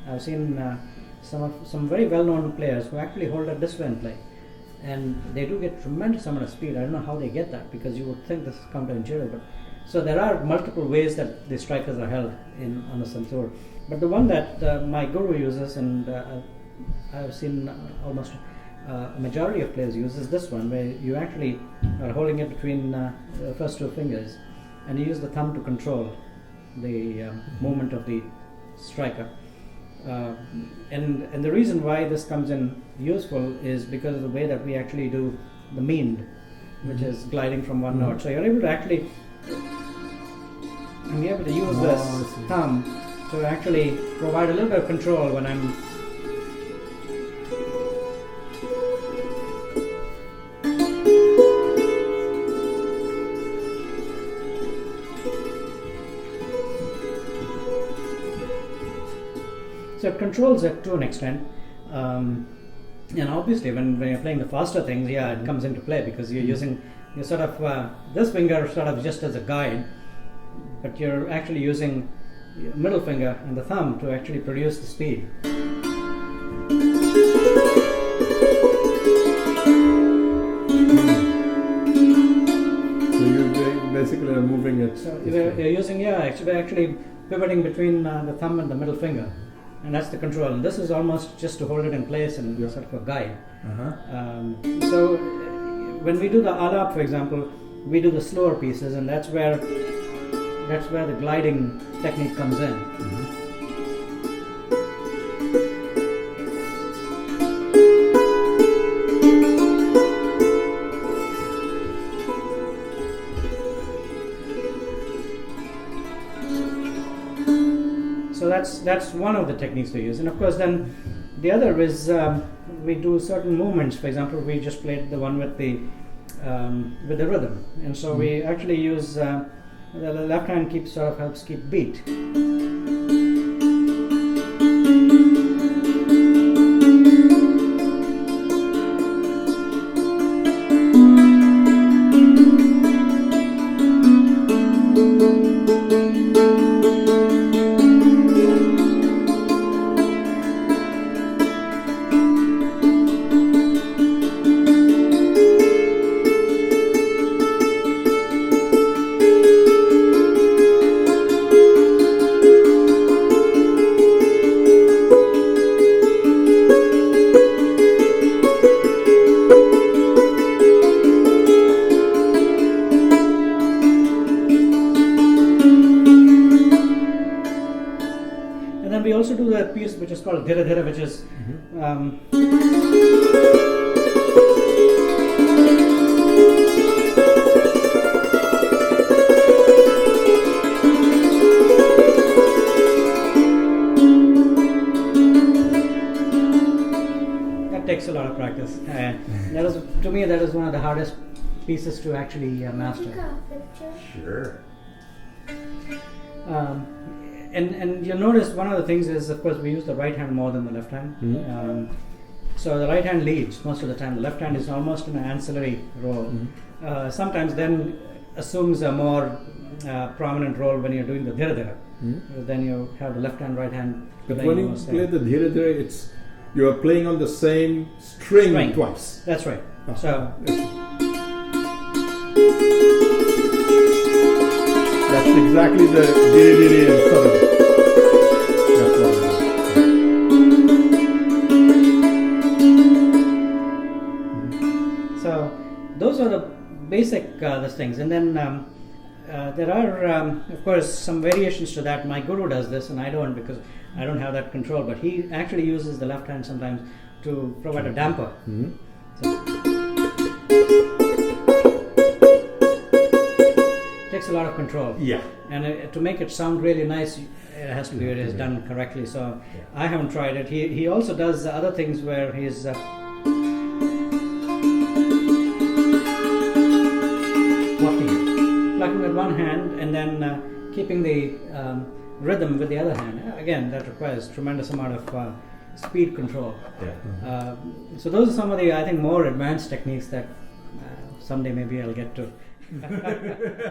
I've seen some very well-known players who actually hold it this way and play, and they do get tremendous amount of speed. I don't know how they get that, because you would think this is counterintuitive, but so there are multiple ways that the strikers are held on the Santoor. But the one that my guru uses, and I've seen almost a majority of players use, is this one, where you actually are holding it between the first two fingers, and you use the thumb to control the movement of the striker. And the reason why this comes in useful is because of the way that we actually do the mean, which is gliding from one note. So you're able to actually be able to use this thumb to actually provide a little bit of control when I'm so it controls it to an extent, and obviously when you're playing the faster things, it comes into play, because you're using sort of this finger sort of just as a guide, but you're actually using your middle finger and the thumb to actually produce the speed. So you're basically moving it. So you're using actually pivoting between the thumb and the middle finger. And that's the control. And this is almost just to hold it in place and sort of a guide. So when we do the alap, for example, we do the slower pieces, and that's where the gliding technique comes in. So that's one of the techniques we use, and of course then the other is we do certain movements. For example, we just played the one with the rhythm, and so we actually use the left hand helps keep beat. And then we also do the piece which is called dhira dhira, which is that takes a lot of practice. That is, to me, that is one of the hardest pieces to actually master. Sure. And you'll notice one of the things is, of course, we use the right hand more than the left hand. So the right hand leads most of the time. The left hand is almost an ancillary role. Sometimes then assumes a more prominent role when you're doing the dhira dhira. Then you have the left hand, right hand. But when you play the dhira dhira, you are playing on the same string twice. That's right. So that's exactly the dhira dhira and sarab. That's what it is. So those are the basic things, and then there are of course some variations to that. My guru does this, and I don't, because I don't have that control. But he actually uses the left hand sometimes to provide a damper. So, takes a lot of control. Yeah. And to make it sound really nice, it has to be done correctly. So I haven't tried it. He also does other things where he's plucking with one hand and then keeping the rhythm with the other hand. Again, that requires tremendous amount of speed control. Yeah. So those are some of the, I think, more advanced techniques that someday maybe I'll get to.